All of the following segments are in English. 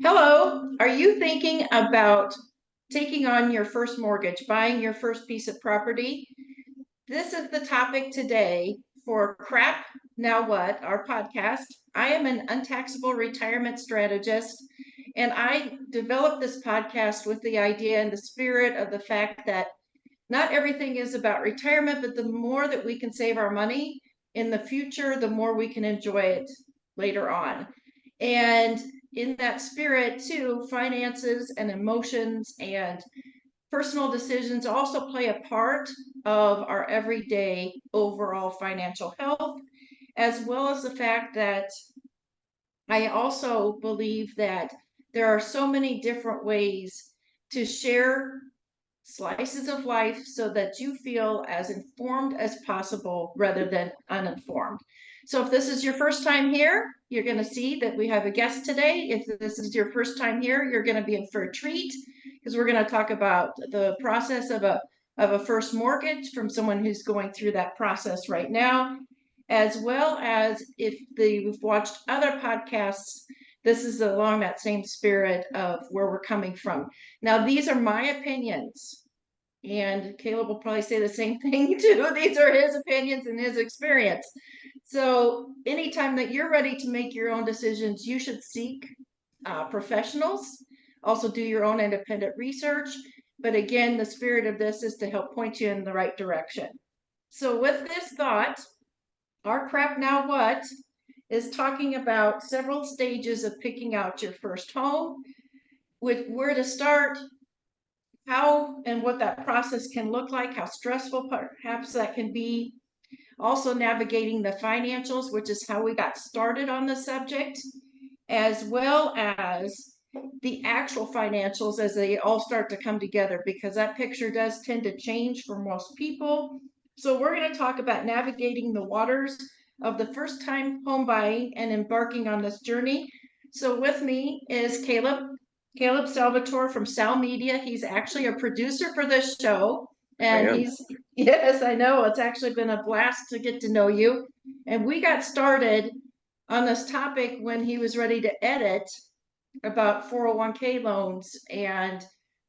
Hello, are you thinking about taking on your first mortgage, buying your first piece of property? This is the topic today for Crap Now What, our podcast. I am an untaxable retirement strategist, and I developed this podcast with the idea and the spirit of the fact that not everything is about retirement, but the more that we can save our money in the future, the more we can enjoy it later on. And in that spirit, too, finances and emotions and personal decisions also play a part of our everyday overall financial health, as well as the fact that I also believe that there are so many different ways to share slices of life so that you feel as informed as possible rather than uninformed. So if this is your first time here, you're going to see that we have a guest today. If this is your first time here, you're going to be in for a treat because we're going to talk about the process of a first mortgage from someone who's going through that process right now, as well as if you've watched other podcasts, this is along that same spirit of where we're coming from. Now, these are my opinions, and Caleb will probably say the same thing too. These are his opinions and his experience. So, anytime that you're ready to make your own decisions, you should seek professionals. Also, do your own independent research. But again, the spirit of this is to help point you in the right direction. So, with this thought, our Crap Now What is talking about several stages of picking out your first home, with where to start, how and what that process can look like, how stressful perhaps that can be. Also, navigating the financials, which is how we got started on the subject, as well as the actual financials as they all start to come together, because that picture does tend to change for most people. So, we're going to talk about navigating the waters of the first time home buying and embarking on this journey. So, with me is Caleb Salvatore from Sal Media. He's actually a producer for this show. I And am. he's, yes, I know, it's actually been a blast to get to know you. And we got started on this topic when he was ready to edit about 401k loans and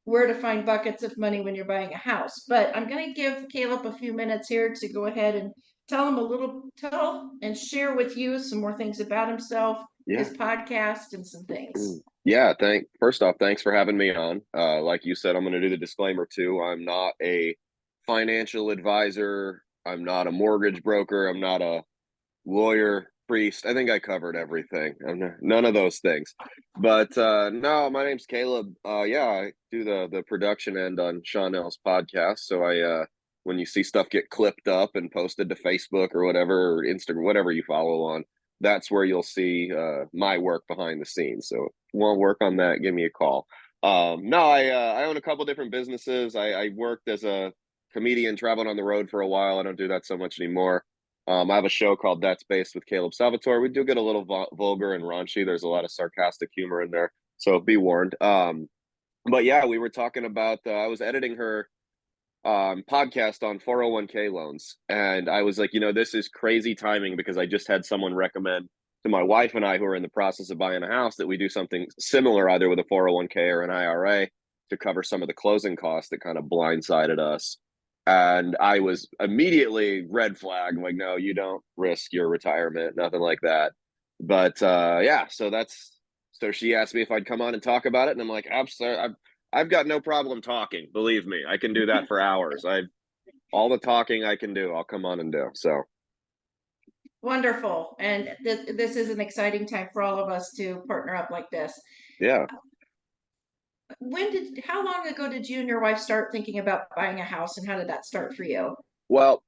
where to find buckets of money when you're buying a house. But I'm going to give Caleb a few minutes here to go ahead and tell and share with you some more things about himself, Yeah. his podcast, and some things. Yeah. First off, thanks for having me on. Like you said, I'm going to do the disclaimer too. I'm not a financial advisor. I'm not a mortgage broker. I'm not a lawyer, priest. I think I covered everything. None of those things. But no, my name's Caleb. Yeah, I do the production end on Shaunelle's podcast. So when you see stuff get clipped up and posted to Facebook or whatever, or Instagram, whatever you follow on, that's where you'll see my work behind the scenes. So if you want to work on that, give me a call. No, I own a couple different businesses. I worked as a comedian traveling on the road for a while. I don't do that so much anymore. I have a show called That's Based with Caleb Salvatore. We do get a little vulgar and raunchy. There's a lot of sarcastic humor in there, so be warned. But yeah, we were talking about. I was editing her podcast on 401k loans, and I was like, this is crazy timing because I just had someone recommend to my wife and I, who are in the process of buying a house, that we do something similar, either with a 401k or an IRA, to cover some of the closing costs that kind of blindsided us. And I was immediately red flag, like, no, you don't risk your retirement, nothing like that. But yeah, so she asked me if I'd come on and talk about it, and I'm like, absolutely. I've got no problem talking. Believe me, I can do that for hours. I've all the talking I can do, I'll come on and do. So Wonderful. And this is an exciting time for all of us to partner up like this. yeah. How long ago did you and your wife start thinking about buying a house, and how did that start for you? Well,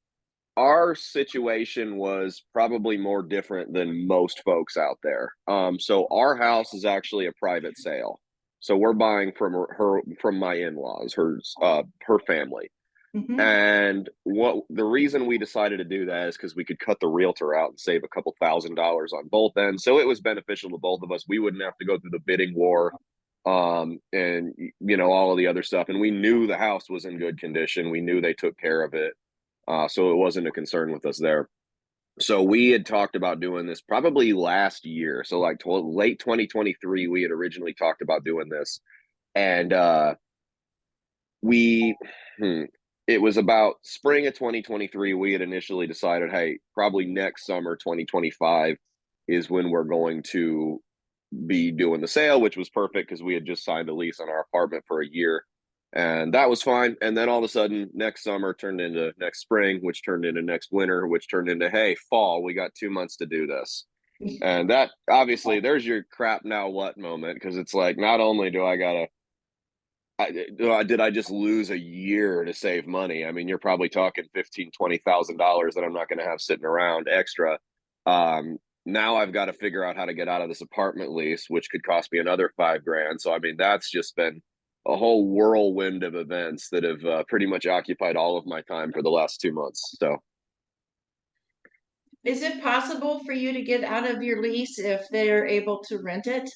our situation was probably more different than most folks out there. So our house is actually a private sale. So we're buying from my in-laws, her family. Mm-hmm. And what the reason we decided to do that is because we could cut the realtor out and save a couple $1,000s on both ends. So it was beneficial to both of us. We wouldn't have to go through the bidding war, and all of the other stuff. And we knew the house was in good condition. We knew they took care of it. So it wasn't a concern with us there. So we had talked about doing this probably last year. So like late 2023, we had originally talked about doing this. And we it was about spring of 2023 we had initially decided, hey, probably next summer 2025 is when we're going to be doing the sale, which was perfect because we had just signed a lease on our apartment for a year, and that was fine. And then all of a sudden next summer turned into next spring, which turned into next winter, which turned into, hey, fall, we got 2 months to do this. And that, obviously, there's your crap now what moment, because it's like, not only do I gotta did I just lose a year to save money? I mean, you're probably talking $15,000-$20,000 that I'm not going to have sitting around extra. Now I've got to figure out how to get out of this apartment lease, which could cost me another $5,000. So I mean, that's just been a whole whirlwind of events that have pretty much occupied all of my time for the last 2 months. So Is it possible for you to get out of your lease if they're able to rent it?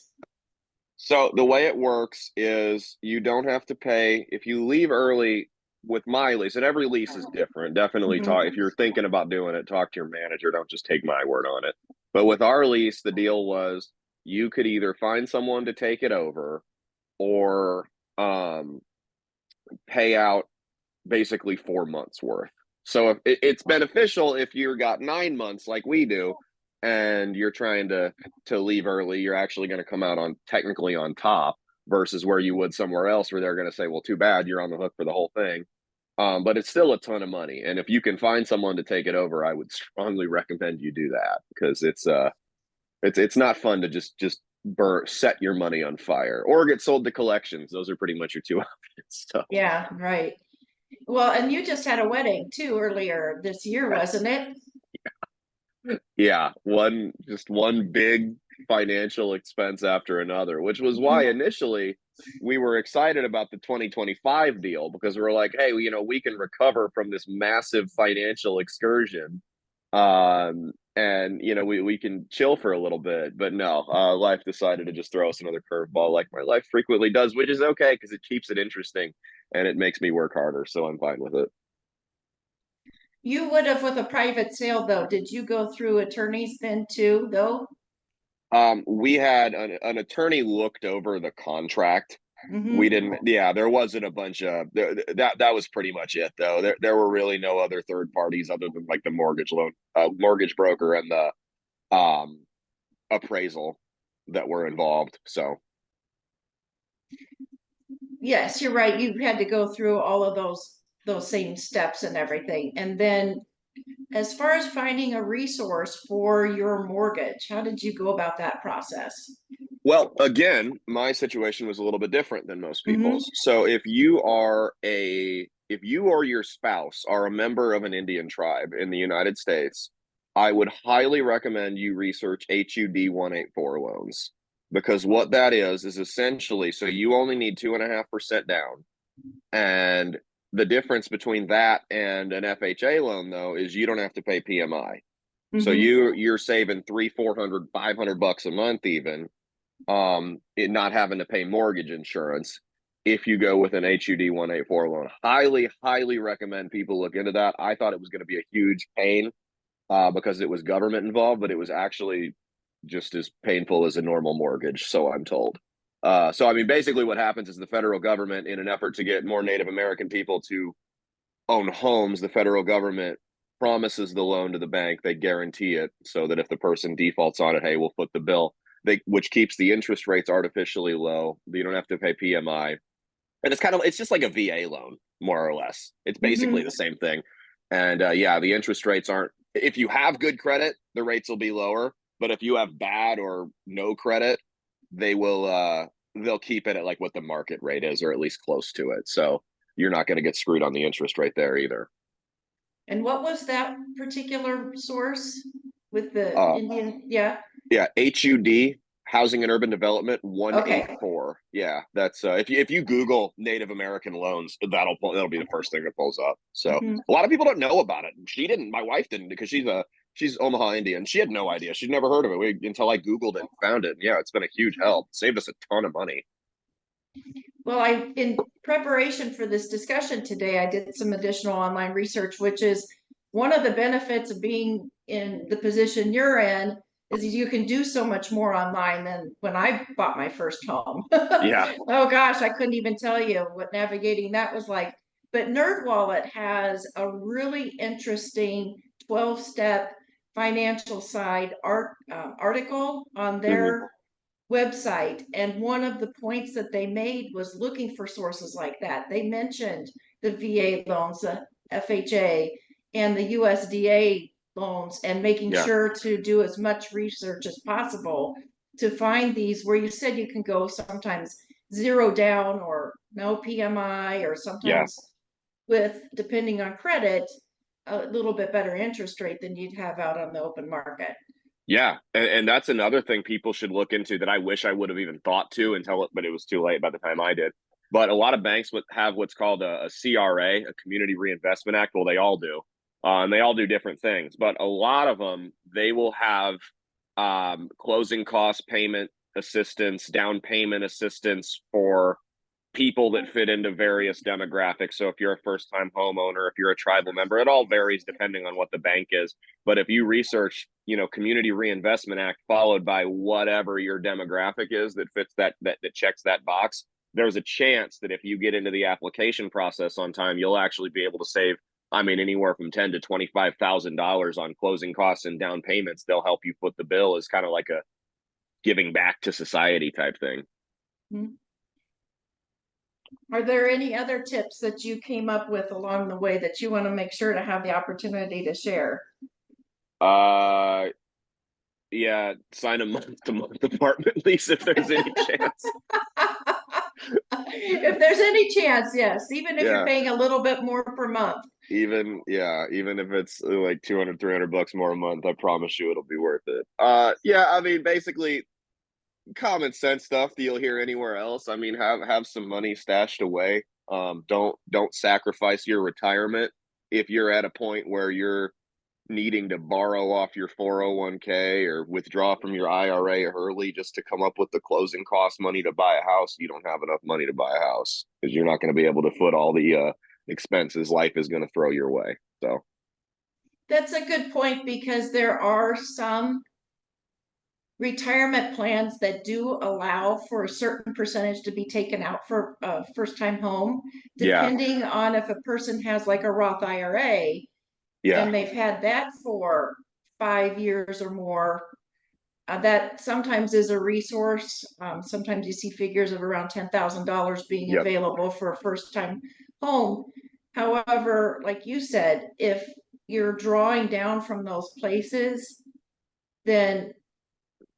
So the way it works is you don't have to pay if you leave early with my lease, and every lease is different. Definitely talk if Mhm. you're thinking about doing it, talk to your manager. Don't just take my word on it. But with our lease, the deal was you could either find someone to take it over or pay out basically 4 months worth. So if it's beneficial if you got 9 months like we do, and you're trying to leave early, you're actually going to come out on technically on top versus where you would somewhere else where they're going to say, well, too bad, you're on the hook for the whole thing. But it's still a ton of money, and if you can find someone to take it over, I would strongly recommend you do that because it's not fun to just set your money on fire or get sold to collections. Those are pretty much your two options. So Yeah, right. Well, and you just had a wedding too earlier this year, wasn't it? yeah, one big financial expense after another, which was why Mhm. initially we were excited about the 2025 deal because we were like, hey, we can recover from this massive financial excursion. And we can chill for a little bit, but no, life decided to just throw us another curveball like my life frequently does, which is okay because it keeps it interesting and it makes me work harder, so I'm fine with it. You would have with a private sale though. Did you go through attorneys then too, though? We had an attorney looked over the contract. We Hmm. didn't, yeah, there wasn't a bunch of that was pretty much it though. There were really no other third parties other than like the mortgage broker and the appraisal that were involved. So Yes, you're right. You had to go through all of those same steps and everything. And then as far as finding a resource for your mortgage, how did you go about that process? well, again, my situation was a little bit different than most Hmm. people's. So if you or your spouse are a member of an Indian tribe in the United States, I would highly recommend you research HUD 184 loans, because what that is essentially, so you only need 2.5% down, and the difference between that and an FHA loan though is you don't have to pay PMI. So Hmm. you're saving 300, 400, 500 bucks a month even, it not having to pay mortgage insurance if you go with an HUD 184 loan. Highly recommend people look into that. I thought it was going to be a huge pain because it was government involved, but it was actually just as painful as a normal mortgage, so I'm told. So I mean, basically, what happens is the federal government, in an effort to get more Native American people to own homes, the federal government promises the loan to the bank. They guarantee it so that if the person defaults on it, hey, we'll foot the bill. Which keeps the interest rates artificially low. You don't have to pay PMI, and it's just like a VA loan, more or less. It's basically Hmm. the same thing. And yeah, the interest rates aren't. If you have good credit, the rates will be lower. But if you have bad or no credit, they will. They'll keep it at like what the market rate is, or at least close to it. So you're not going to get screwed on the interest rate there either. And what was that particular source with the Uh, Indian? Yeah. yeah, HUD, Housing and Urban Development Okay. 184. Yeah, that's if you Google Native American loans, that'll be the first thing that pulls up. So Hmm. a lot of people don't know about it. She didn't. My wife didn't because she's Omaha Indian. She had no idea. She'd never heard of it until I Googled it and found it. And yeah, it's been a huge help. Saved us a ton of money. Well, in preparation for this discussion today, I did some additional online research, which is one of the benefits of being in the position you're in is you can do so much more online than when I bought my first home. Yeah. Oh gosh, I couldn't even tell you what navigating that was like. But NerdWallet has a really interesting 12-step financial side article on Hmm. their website. And one of the points that they made was looking for sources like that. They mentioned the VA loans, the FHA, and the USDA loans, and making Yeah. sure to do as much research as possible to find these where you said you can go sometimes zero down or no PMI, or Yeah. sometimes with, depending on credit, a little bit better interest rate than you'd have out on the open market. Yeah, and that's another thing people should look into that I wish I would have even thought to until but it was too late by the time I did. But a lot of banks would have what's called a CRA, a Community Reinvestment Act. Well, they all do, and they all do different things. But a lot of them, they will have closing cost payment assistance, down payment assistance for people that fit into various demographics. So if you're a first time homeowner, if you're a tribal member, it all varies depending on what the bank is. But if you research, Community Reinvestment Act followed by whatever your demographic is that fits that checks that box, there's a chance that if you get into the application process on time, you'll actually be able to save, I mean, anywhere from $10,000 to $25,000 on closing costs and down payments. They'll help you foot the bill as kind of like a giving back to society type thing. Mm-hmm. Are there any other tips that you came up with along the way that you want to make sure to have the opportunity to share? Uh, yeah, sign a month-to-month apartment lease if there's any chance. If there's any chance, yes, even if you're Yeah, paying a little bit more per month. even if it's like 200, $300 more a month, I promise you it'll be worth it. Yeah, I mean, basically common sense stuff that you'll hear anywhere else. I mean, have some money stashed away. Don't sacrifice your retirement if you're at a point where you're needing to borrow off your 401k or withdraw from your IRA early just to come up with the closing cost money to buy a house. You don't have enough money to buy a house because you're not going to be able to foot all the expenses life is going to throw your way. So, That's a good point, because there are some retirement plans that do allow for a certain percentage to be taken out for a first time home, yeah, depending on if a person has like a Roth IRA yeah, and they've had that for 5 years or more. That sometimes is a resource. Sometimes you see figures of around $10,000 being yep, available for a first time home. However, like you said, if you're drawing down from those places, then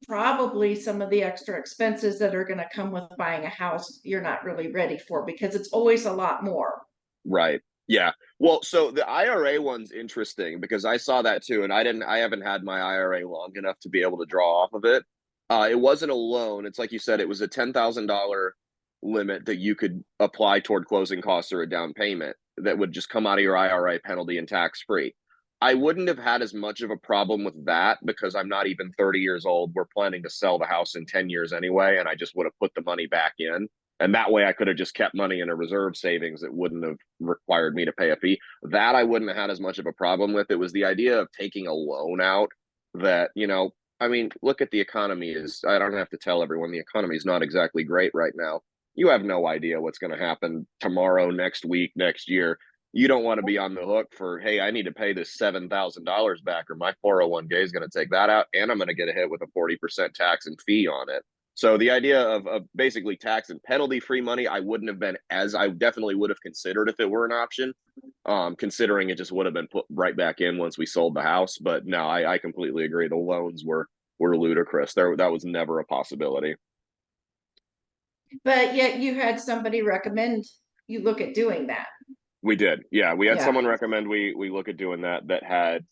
probably some of the extra expenses that are going to come with buying a house, you're not really ready for, because it's always a lot more. right. Yeah. Well, so the IRA one's interesting because I saw that too, and I haven't had my IRA long enough to be able to draw off of it. It wasn't a loan. It's like you said, it was a $10,000 limit that you could apply toward closing costs or a down payment that would just come out of your IRA penalty and tax free. I wouldn't have had as much of a problem with that because I'm not even 30 years old. We're planning to sell the house in 10 years anyway, and I just would have put the money back in. And that way I could have just kept money in a reserve savings that wouldn't have required me to pay a fee. That I wouldn't have had as much of a problem with. It was the idea of taking a loan out that, I mean, look at the economy is, I don't have to tell everyone the economy is not exactly great right now. You have no idea what's going to happen tomorrow, next week, next year. You don't want to be on the hook for, hey, I need to pay this $7,000 back or my 401k is going to take that out and I'm going to get a hit with a 40% tax and fee on it. So the idea of basically tax and penalty free money, I wouldn't have been as I definitely would have considered if it were an option. Considering it just would have been put right back in once we sold the house. But no, I completely agree. The loans were ludicrous. That was never a possibility. But yet you had somebody recommend you look at doing that. We did, yeah. We had Yeah. someone recommend we look at doing that had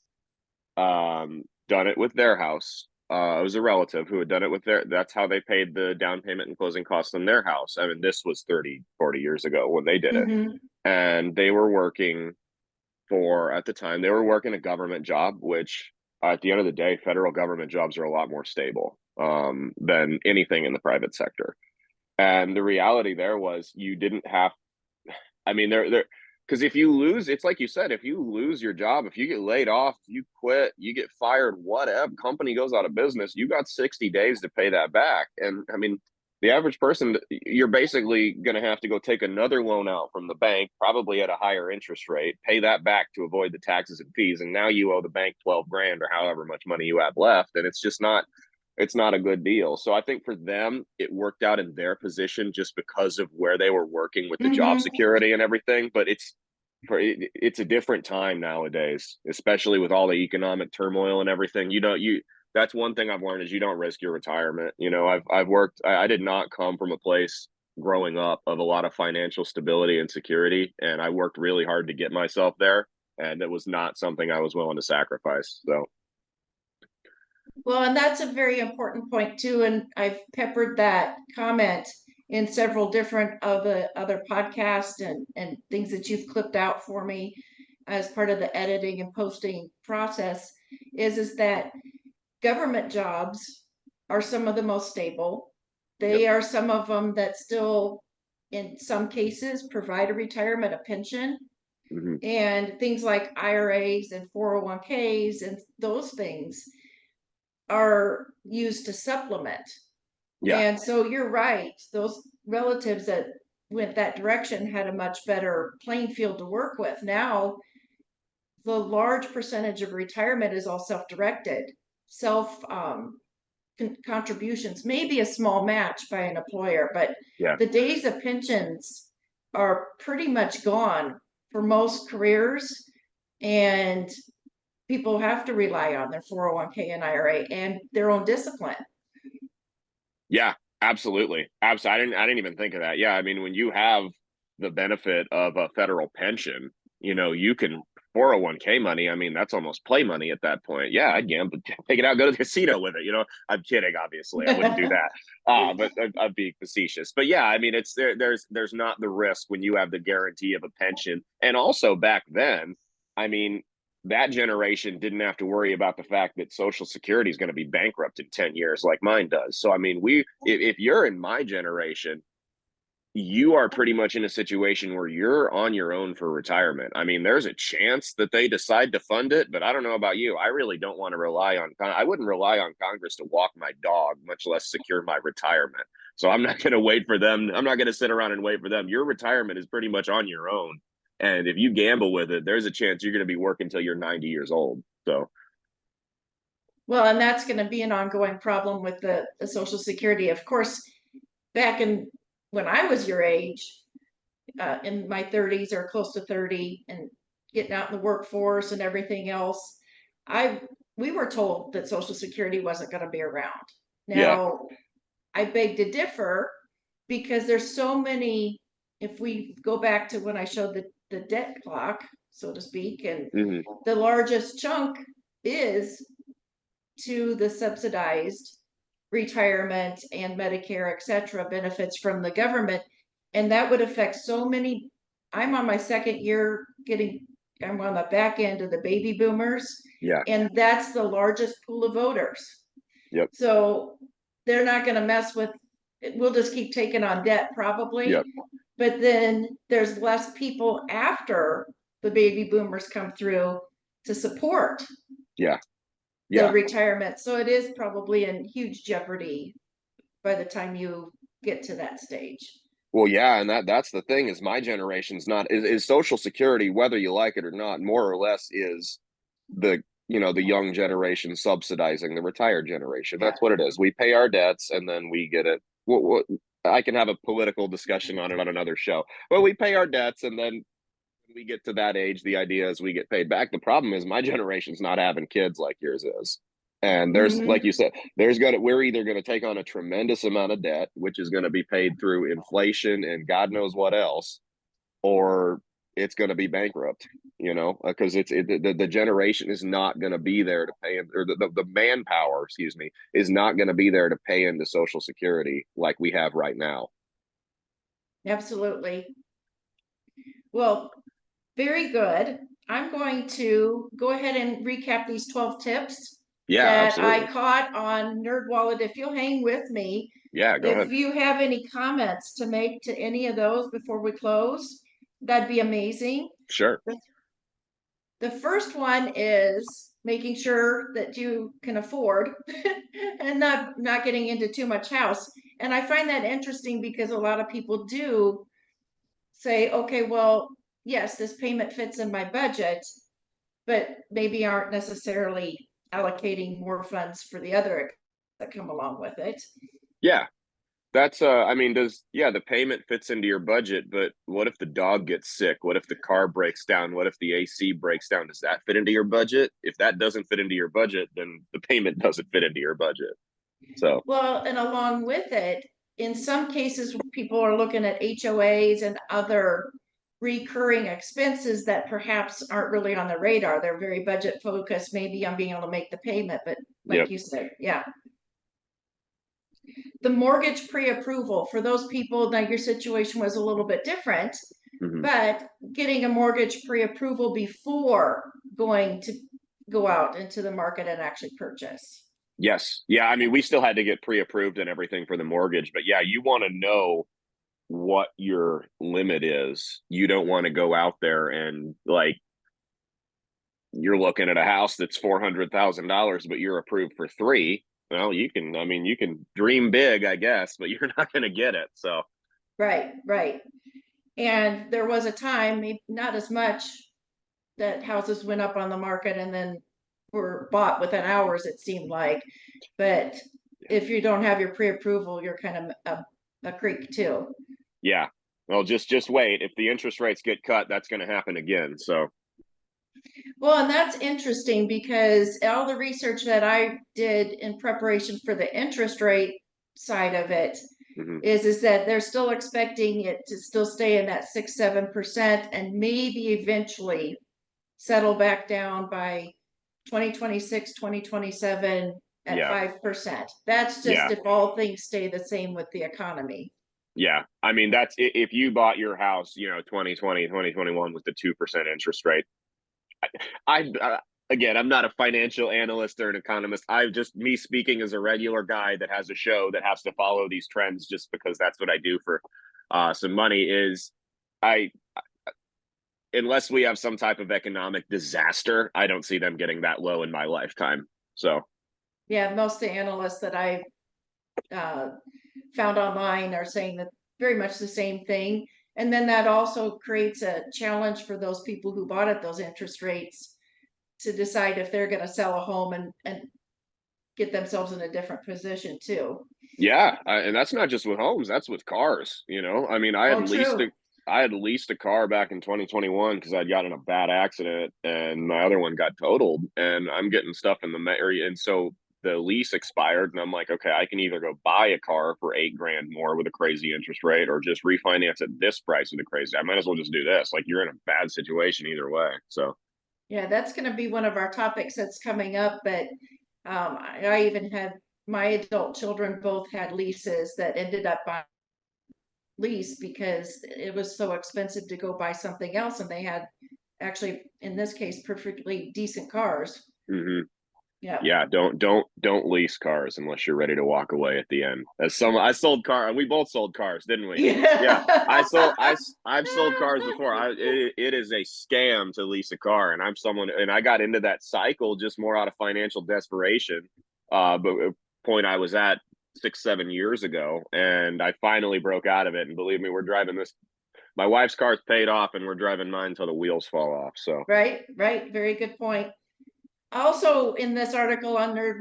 done it with their house. It was a relative who had done it with that's how they paid the down payment and closing costs on their house. I mean, this was 30, 40 years ago when they did it. Mm-hmm. And they were working at the time, they were working a government job, which at the end of the day, federal government jobs are a lot more stable than anything in the private sector. And the reality there was you didn't have, I mean, Because if you lose, it's like you said, if you lose your job, if you get laid off, you quit, you get fired, whatever, company goes out of business, you got 60 days to pay that back. And I mean, the average person, you're basically going to have to go take another loan out from the bank, probably at a higher interest rate, pay that back to avoid the taxes and fees. And now you owe the bank 12 grand or however much money you have left. And it's not a good deal. So I think for them, it worked out in their position just because of where they were working with the job Mhm. security and everything. But it's a different time nowadays, especially with all the economic turmoil and everything. That's one thing I've learned is you don't risk your retirement. I've worked. I did not come from a place growing up of a lot of financial stability and security, and I worked really hard to get myself there, and it was not something I was willing to sacrifice. So Well, and that's a very important point too. And I've peppered that comment in several different of the other podcasts and things that you've clipped out for me as part of the editing and posting process is that government jobs are some of the most stable. yep. They are some of them that still, in some cases, provide a retirement, a pension, Hmm. and things like IRAs and 401ks and those things are used to supplement. Yeah. And so you're right. Those relatives that went that direction had a much better playing field to work with. Now, the large percentage of retirement is all self-directed, self contributions, maybe a small match by an employer, but Yeah. the days of pensions are pretty much gone for most careers. And people have to rely on their 401k and IRA and their own discipline. Yeah, absolutely. Absolutely. I didn't even think of that. Yeah. I mean, when you have the benefit of a federal pension, you can 401k money. I mean, that's almost play money at that point. Yeah, I'd gamble, take it out, go to the casino with it. I'm kidding, obviously. I wouldn't do that. But I'd be facetious. But yeah, I mean, there's not the risk when you have the guarantee of a pension. And also back then, I mean, that generation didn't have to worry about the fact that Social Security is going to be bankrupt in 10 years like mine does. So, I mean, if you're in my generation, you are pretty much in a situation where you're on your own for retirement. I mean, there's a chance that they decide to fund it, but I don't know about you. I really don't want to I wouldn't rely on Congress to walk my dog, much less secure my retirement. So I'm not going to wait for them. I'm not going to sit around and wait for them. Your retirement is pretty much on your own. And if you gamble with it, there's a chance you're going to be working until you're 90 years old. So, Well, and that's going to be an ongoing problem with the Social Security. Of course, back in when I was your age, in my 30s or close to 30, and getting out in the workforce and everything else, I we were told that Social Security wasn't going to be around. yeah. Now, I beg to differ because there's so many. If we go back to when I showed the debt clock, so to speak, and Hmm. the largest chunk is to the subsidized retirement and Medicare, et cetera, benefits from the government. And that would affect so many. I'm on my second year I'm on the back end of the baby boomers, Yeah. and that's the largest pool of voters. Yep. So they're not going to mess with it. We'll just keep taking on debt probably. Yep. But then there's less people after the baby boomers come through to support Yeah. the Yeah. retirement. So it is probably in huge jeopardy by the time you get to that stage. Well, yeah, and that's the thing is my generation's not is Social Security, whether you like it or not, more or less is the young generation subsidizing the retired generation. Yeah. That's what it is. We pay our debts and then we get it. I can have a political discussion on it on another show. But we pay our debts and then when we get to that age, the idea is we get paid back. The problem is my generation's not having kids like yours is. And there's, like Mm-hmm. you said, we're either going to take on a tremendous amount of debt, which is going to be paid through inflation and God knows what else, or it's going to be bankrupt, because the generation is not going to be there to pay, or the manpower, excuse me, is not going to be there to pay into Social Security like we have right now. Absolutely. Well, very good. I'm going to go ahead and recap these 12 tips Yeah, that I absolutely. caught on NerdWallet. If you'll hang with me, Yeah, go if ahead. you have any comments to make to any of those before we close, That'd be amazing. Sure. The first one is making sure that you can afford and not getting into too much house. And I find that interesting because a lot of people do say, okay, well, yes, this payment fits in my budget, but maybe aren't necessarily allocating more funds for the other that come along with it. Yeah. That's I mean, the payment fits into your budget, but what if the dog gets sick? What if the car breaks down? What if the AC breaks down? Does that fit into your budget? If that doesn't fit into your budget, then the payment doesn't fit into your budget. So, Well, and along with it, in some cases, people are looking at HOAs and other recurring expenses that perhaps aren't really on the radar. They're very budget focused, maybe on being able to make the payment, but like yep. you said, yeah. The mortgage pre-approval for those people, now your situation was a little bit different, Hmm. but getting a mortgage pre-approval before going to go out into the market and actually purchase. Yes. Yeah, I mean, we still had to get pre-approved and everything for the mortgage, but yeah, you want to know what your limit is. You don't want to go out there and like you're looking at a house that's $400,000, but you're approved for three. Well, I mean, you can dream big, I guess, but you're not going to get it. So, Right, right. And there was a time, maybe not as much, that houses went up on the market and then were bought within hours, it seemed like. But if you don't have your pre-approval, you're kind of a creek too. yeah. Well, just wait. If the interest rates get cut, that's going to happen again. So, Well, and that's interesting because all the research that I did in preparation for the interest rate side of it mhm. is that they're still expecting it to still stay in that 6-7% and maybe eventually settle back down by 2026, 2027 at Yeah. 5%. That's just Yeah. if all things stay the same with the economy. Yeah. I mean, that's if you bought your house, 2020, 2021 with the 2% interest rate. I again, I'm not a financial analyst or an economist. I just me speaking as a regular guy that has a show that has to follow these trends just because that's what I do for some money. Is I unless we have some type of economic disaster, I don't see them getting that low in my lifetime. So Yeah, most of the analysts that I uh, found online are saying that very much the same thing. And then that also creates a challenge for those people who bought at those interest rates to decide if they're going to sell a home and get themselves in a different position too. yeah, and that's not just with homes; that's with cars. I mean, Oh, true. I had leased a car back in 2021 because I'd gotten a bad accident, and my other one got totaled, and I'm getting stuff in the area, and so the lease expired, and I'm like, okay, I can either go buy a car for 8 grand more with a crazy interest rate, or just refinance at this price with a crazy. I might as well just do this. Like, you're in a bad situation either way. So Yeah, that's going to be one of our topics that's coming up. But I even had my adult children both had leases that ended up buying lease because it was so expensive to go buy something else, and they had actually, in this case, perfectly decent cars. hmm Yeah. yeah, don't lease cars unless you're ready to walk away at the end. As some I sold car, we both sold cars, didn't we? Yeah, Yeah. I've sold cars before. It is a scam to lease a car, and I'm someone, and I got into that cycle just more out of financial desperation. But a point I was at 6 7 years ago, and I finally broke out of it. And believe me, we're driving this. My wife's car's paid off, and we're driving mine until the wheels fall off. So Right, right. Very good point. Also, in this article on Nerd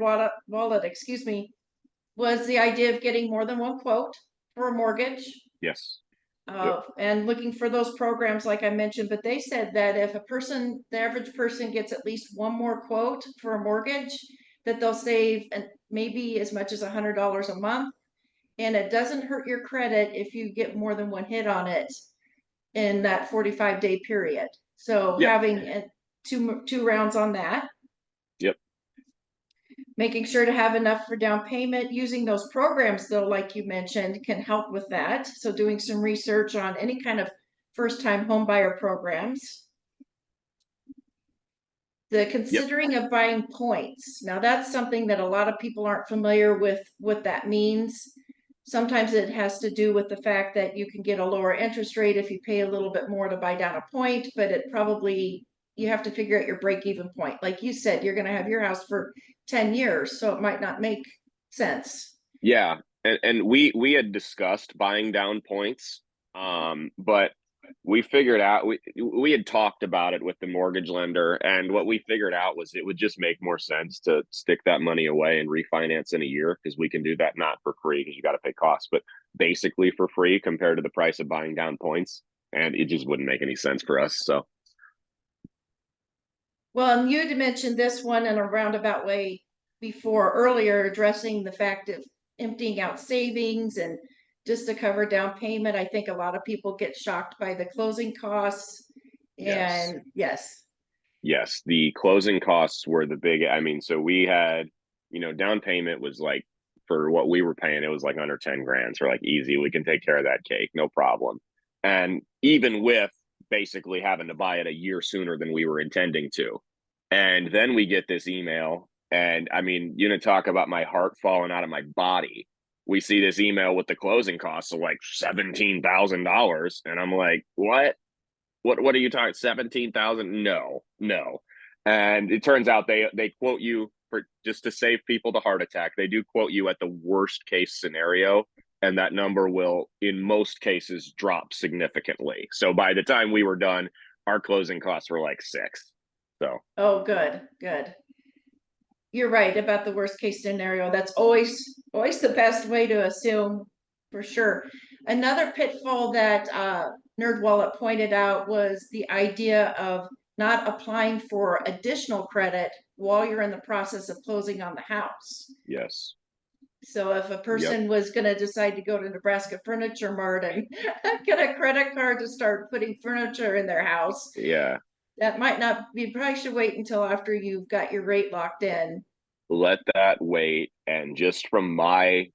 Wallet, excuse me, was the idea of getting more than one quote for a mortgage. yes, yep, And looking for those programs like I mentioned, but they said that if the average person gets at least one more quote for a mortgage, that they'll save maybe as much as $100 a month. And it doesn't hurt your credit if you get more than one hit on it in that 45-day period. So yep, having two rounds on that, yep, making sure to have enough for down payment, using those programs though, like you mentioned, can help with that. So doing some research on any kind of first time home buyer programs. The yep. considering of buying points. Now that's something that a lot of people aren't familiar with what that means. Sometimes it has to do with the fact that you can get a lower interest rate if you pay a little bit more to buy down a point, but it probably, you have to figure out your break even point. Like you said, you're going to have your house for 10 years, so it might not make sense. Yeah, and we had discussed buying down points, but we figured out we had talked about it with the mortgage lender, and what we figured out was it would just make more sense to stick that money away and refinance in a year, because we can do that not for free because you got to pay costs, but basically for free compared to the price of buying down points, and it just wouldn't make any sense for us. So Well, and you had mentioned this one in a roundabout way before earlier, addressing the fact of emptying out savings and just to cover down payment. I think a lot of people get shocked by the closing costs. yes, And yes, yes, the closing costs were the big. I mean, so we had, down payment was like, for what we were paying, it was like under 10 grand. So we're like, easy, we can take care of that cake, no problem. And even with basically having to buy it a year sooner than we were intending to. And then we get this email, and I mean, talk about my heart falling out of my body. We see this email with the closing costs of like $17,000, and I'm like, what are you talking? 17,000? No, no. And it turns out they quote you, for just to save people the heart attack. They do quote you at the worst case scenario, and that number will in most cases drop significantly. So by the time we were done, our closing costs were like 6. So oh, good, good. You're right about the worst case scenario. That's always the best way to assume for sure. Another pitfall that NerdWallet pointed out was the idea of not applying for additional credit while you're in the process of closing on the house. yes. So if a Yep. person was going to decide to go to Nebraska Furniture Mart and get a credit card to start putting furniture in their house, Yeah. that might not, you probably should wait until after you've got your rate locked in. Let that wait. And just from my,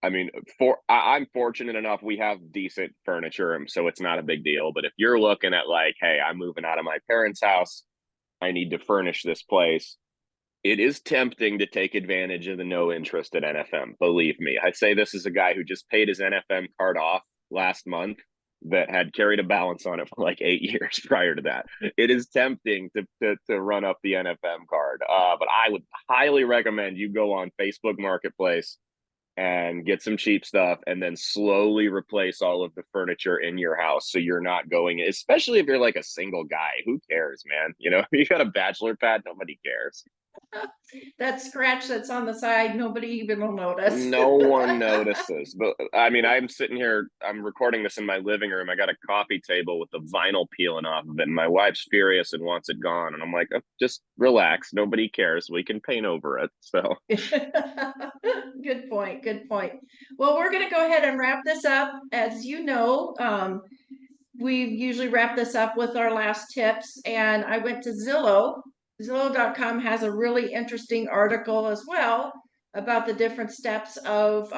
I mean, I'm fortunate enough we have decent furniture, so it's not a big deal. But if you're looking at like, hey, I'm moving out of my parents' house, I need to furnish this place, it is tempting to take advantage of the no interest at NFM. Believe me, I say this as a guy who just paid his NFM card off last month, that had carried a balance on it for like 8 years prior to that. It is tempting to run up the NFM card, but I would highly recommend you go on Facebook Marketplace and get some cheap stuff, and then slowly replace all of the furniture in your house, so you're not going, especially if you're like a single guy, who cares, man? If you got a bachelor pad, nobody cares. That scratch that's on the side, nobody even will notice. No one notices. But I mean, I'm sitting here, I'm recording this in my living room. I got a coffee table with the vinyl peeling off of it, and my wife's furious and wants it gone. And I'm like, oh, just relax. Nobody cares. We can paint over it. So, Good point. Good point. Well, we're going to go ahead and wrap this up. As you know, we usually wrap this up with our last tips. And I went to Zillow. Zillow.com has a really interesting article as well about the different steps of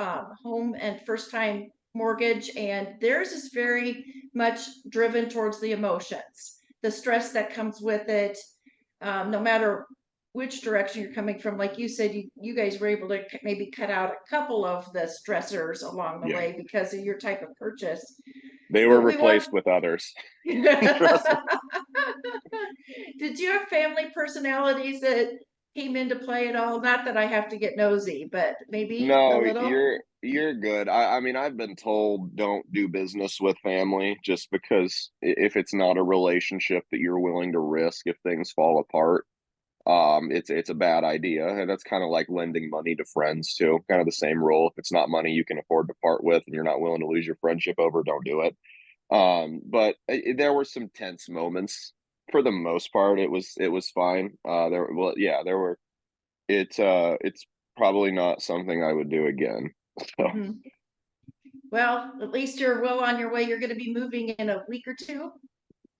home and first time mortgage. And theirs is very much driven towards the emotions, the stress that comes with it, no matter which direction you're coming from. Like you said, you guys were able to maybe cut out a couple of the stressors along the yeah, way because of your type of purchase. they were But we want. replaced with others. Trust me. Did you have family personalities that came into play at all? Not that I have to get nosy, but maybe a No, little. you're good. I mean, I've been told don't do business with family, just because if it's not a relationship that you're willing to risk if things fall apart, it's a bad idea. And that's kind of like lending money to friends too, kind of the same rule. If it's not money you can afford to part with and you're not willing to lose your friendship over, don't do it. But there were some tense moments. For the most part, it was fine. There were. It's probably not something I would do again. So Mhm. Well, at least you're well on your way. You're going to be moving in a week or two.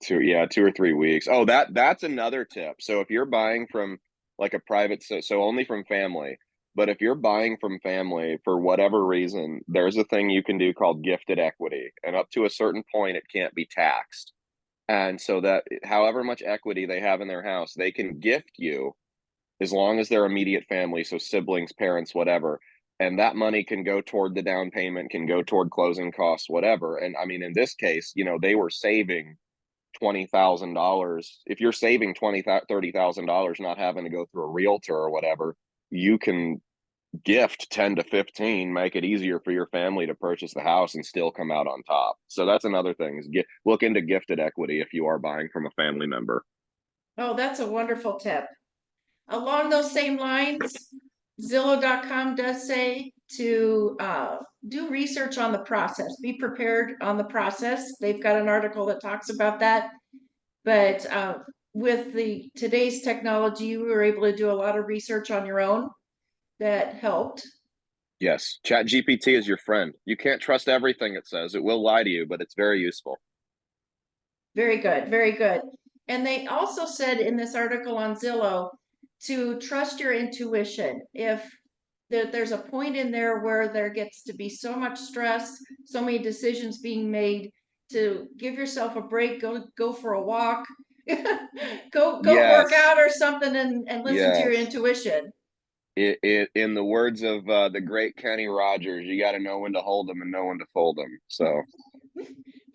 2 or 3 weeks. Oh, that's another tip. So if you're buying from like a private, so only from family, but if you're buying from family for whatever reason, there's a thing you can do called gifted equity, and up to a certain point, it can't be taxed. And so that however much equity they have in their house, they can gift you as long as they're immediate family, so siblings, parents, whatever. and that money can go toward the down payment, can go toward closing costs, whatever. And I mean, in this case, they were saving $20,000. If you're saving $30,000, not having to go through a realtor or whatever, you can gift 10 to 15, make it easier for your family to purchase the house and still come out on top. So that's another thing, is look into gifted equity if you are buying from a family member. Oh, that's a wonderful tip. Along those same lines, Zillow.com does say to do research on the process, be prepared on the process. They've got an article that talks about that. But with today's technology, you were able to do a lot of research on your own. That helped. Yes, Chat GPT is your friend. You can't trust everything it says. It will lie to you, but it's very useful. Very good, very good. And they also said in this article on Zillow to trust your intuition. If there's a point in there where there gets to be so much stress, so many decisions being made, to give yourself a break, go for a walk, go work Yes, out or something, and listen to your yes. intuition. In the words of the great Kenny Rogers, you got to know when to hold them and know when to fold them. So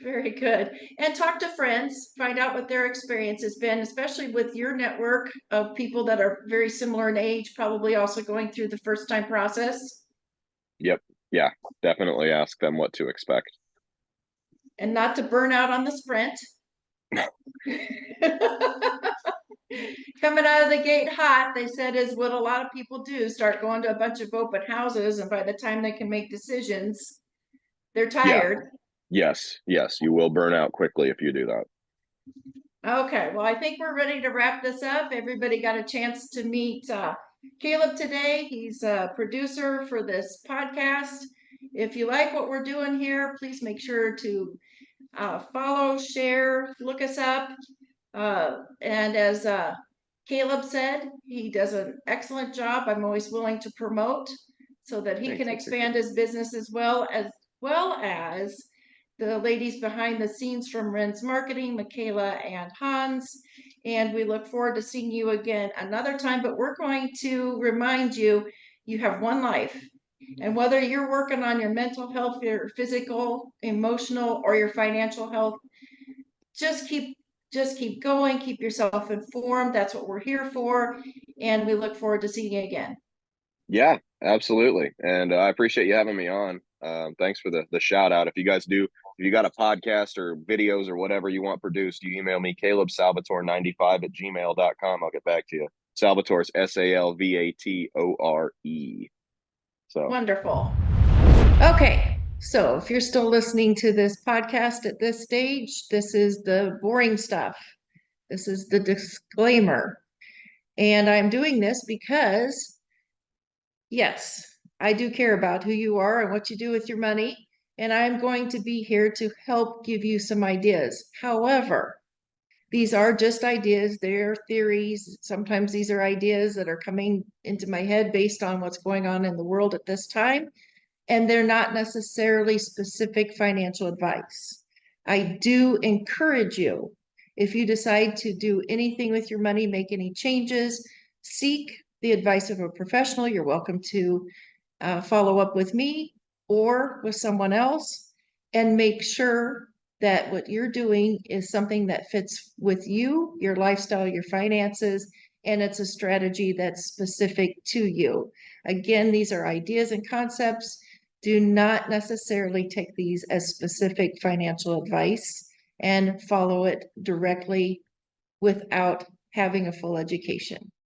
Very good. And talk to friends, find out what their experience has been, especially with your network of people that are very similar in age, probably also going through the first time process. yep, yeah, definitely ask them what to expect. And not to burn out on the sprint. Coming out of the gate hot, they said, is what a lot of people do, start going to a bunch of open houses, and by the time they can make decisions, they're Yeah, tired. yes, you will burn out quickly if you do that. Okay, well, I think we're ready to wrap this up. Everybody got a chance to meet Caleb today. He's a producer for this podcast. If you like what we're doing here, please make sure to follow, share, look us up. And as Caleb said, he does an excellent job. I'm always willing to promote so that he Thanks, can I appreciate expand it. his business as well as the ladies behind the scenes from Ren's Marketing, Michaela and Hans. And we look forward to seeing you again another time, but we're going to remind you, you have one life. And whether you're working on your mental health, your physical, emotional, or your financial health, just keep going, keep yourself informed. That's what we're here for. And we look forward to seeing you again. Yeah, absolutely. And I appreciate you having me on. Thanks for the shout out. If you got a podcast or videos or whatever you want produced, you email me, Caleb Salvatore 95 at gmail.com. I'll get back to you. Salvatore's Salvatore. So Wonderful. Okay. So if you're still listening to this podcast at this stage, this is the boring stuff. This is the disclaimer. And I'm doing this because, yes, I do care about who you are and what you do with your money. And I'm going to be here to help give you some ideas. However, these are just ideas, they're theories. Sometimes these are ideas that are coming into my head based on what's going on in the world at this time. And they're not necessarily specific financial advice. I do encourage you, if you decide to do anything with your money, make any changes, seek the advice of a professional. You're welcome to follow up with me or with someone else, and make sure that what you're doing is something that fits with you, your lifestyle, your finances, and it's a strategy that's specific to you. Again, these are ideas and concepts. Do not necessarily take these as specific financial advice and follow it directly without having a full education.